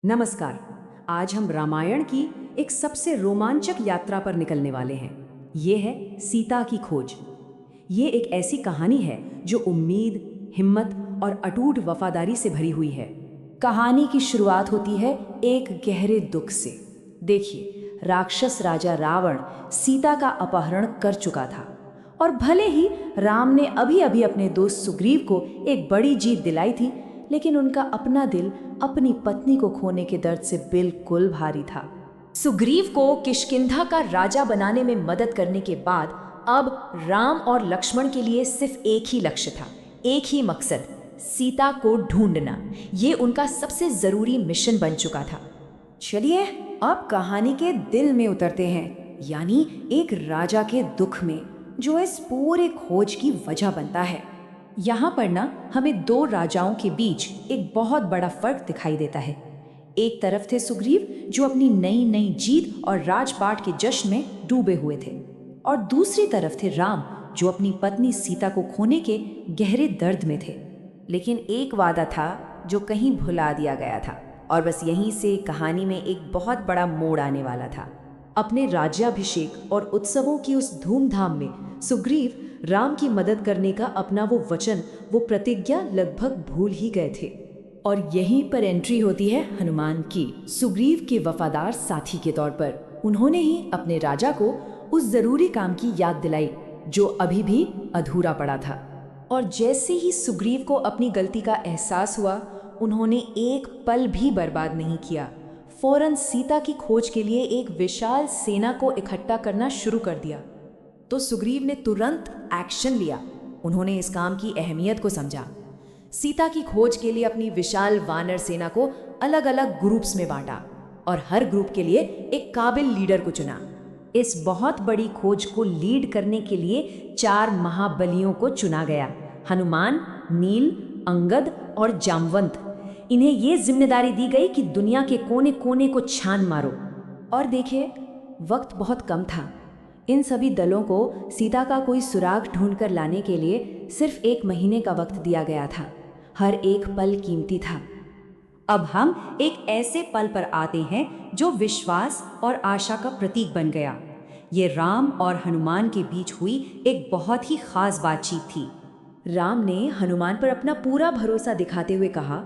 नमस्कार। आज हम रामायण की एक सबसे रोमांचक यात्रा पर निकलने वाले हैं। ये है सीता की खोज। ये एक ऐसी कहानी है जो उम्मीद, हिम्मत और अटूट वफादारी से भरी हुई है। कहानी की शुरुआत होती है एक गहरे दुख से। देखिए, राक्षस राजा रावण सीता का अपहरण कर चुका था और भले ही राम ने अभी अभी अपने दोस्त सुग्रीव को एक बड़ी जीत दिलाई थी, लेकिन उनका अपना दिल अपनी पत्नी को खोने के दर्द से बिल्कुल भारी था। सुग्रीव को किष्किंधा का राजा बनाने में मदद करने के बाद अब राम और लक्ष्मण के लिए सिर्फ एक ही लक्ष्य था, एक ही मकसद, सीता को ढूंढना। ये उनका सबसे जरूरी मिशन बन चुका था। चलिए अब कहानी के दिल में उतरते हैं, यानी एक राजा के दुख में, जो इस पूरे खोज की वजह बनता है। यहाँ पर ना हमें दो राजाओं के बीच एक बहुत बड़ा फर्क दिखाई देता है। एक तरफ थे सुग्रीव, जो अपनी नई नई जीत और राजपाट के जश्न में डूबे हुए थे, और दूसरी तरफ थे राम, जो अपनी पत्नी सीता को खोने के गहरे दर्द में थे। लेकिन एक वादा था जो कहीं भुला दिया गया था, और बस यहीं से कहानी में एक बहुत बड़ा मोड़ आने वाला था। अपने राज्याभिषेक और उत्सवों की उस धूमधाम में सुग्रीव राम की मदद करने का अपना वो वचन, वो प्रतिज्ञा लगभग भूल ही गए थे। और यहीं पर एंट्री होती है हनुमान की, सुग्रीव के वफादार साथी के तौर पर। उन्होंने ही अपने राजा को उस जरूरी काम की याद दिलाई जो अभी भी अधूरा पड़ा था। और जैसे ही सुग्रीव को अपनी गलती का एहसास हुआ, उन्होंने एक पल भी बर्बाद नहीं किया। फौरन सीता की खोज के लिए एक विशाल सेना को इकट्ठा करना शुरू कर दिया। तो सुग्रीव ने तुरंत एक्शन लिया। उन्होंने इस काम की अहमियत को समझा। सीता की खोज के लिए अपनी विशाल वानर सेना को अलग अलग ग्रुप्स में बांटा और हर ग्रुप के लिए एक काबिल लीडर को चुना। इस बहुत बड़ी खोज को लीड करने के लिए 4 महाबलियों को चुना गया: हनुमान, नील, अंगद और जामवंत। इन्हें ये जिम्मेदारी दी गई कि दुनिया के कोने कोने को छान मारो। और देखिए, वक्त बहुत कम था। इन सभी दलों को सीता का कोई सुराग ढूंढकर लाने के लिए सिर्फ 1 महीने का वक्त दिया गया था। हर एक पल कीमती था। अब हम एक ऐसे पल पर आते हैं जो विश्वास और आशा का प्रतीक बन गया। ये राम और हनुमान के बीच हुई एक बहुत ही खास बातचीत थी। राम ने हनुमान पर अपना पूरा भरोसा दिखाते हुए कहा,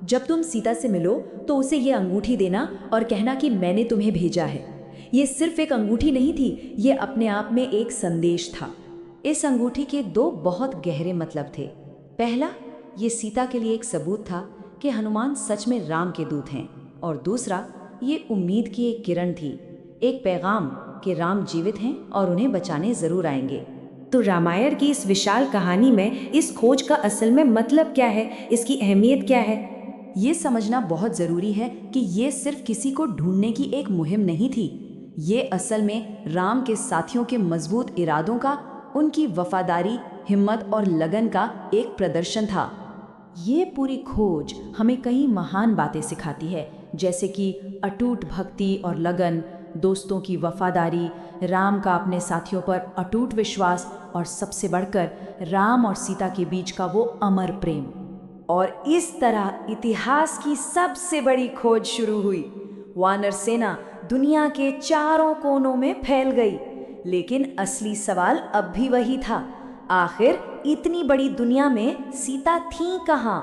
जब तुम सीता से मिलो तो उसे ये अंगूठी देना और कहना कि मैंने तुम्हें भेजा है। ये सिर्फ एक अंगूठी नहीं थी, ये अपने आप में एक संदेश था। इस अंगूठी के 2 बहुत गहरे मतलब थे। पहला, ये सीता के लिए एक सबूत था कि हनुमान सच में राम के दूत हैं, और दूसरा, ये उम्मीद की एक किरण थी, एक पैगाम कि राम जीवित हैं और उन्हें बचाने जरूर आएंगे। तो रामायण की इस विशाल कहानी में इस खोज का असल में मतलब क्या है, इसकी अहमियत क्या है, ये समझना बहुत जरूरी है कि ये सिर्फ किसी को ढूंढने की एक मुहिम नहीं थी। ये असल में राम के साथियों के मजबूत इरादों का, उनकी वफादारी, हिम्मत और लगन का एक प्रदर्शन था। ये पूरी खोज हमें कई महान बातें सिखाती है, जैसे कि अटूट भक्ति और लगन, दोस्तों की वफादारी, राम का अपने साथियों पर अटूट विश्वास, और सबसे बढ़कर राम और सीता के बीच का वो अमर प्रेम। और इस तरह इतिहास की सबसे बड़ी खोज शुरू हुई। वानर सेना दुनिया के चारों कोनों में फैल गई, लेकिन असली सवाल अब भी वही था, आखिर इतनी बड़ी दुनिया में सीता थी कहाँ?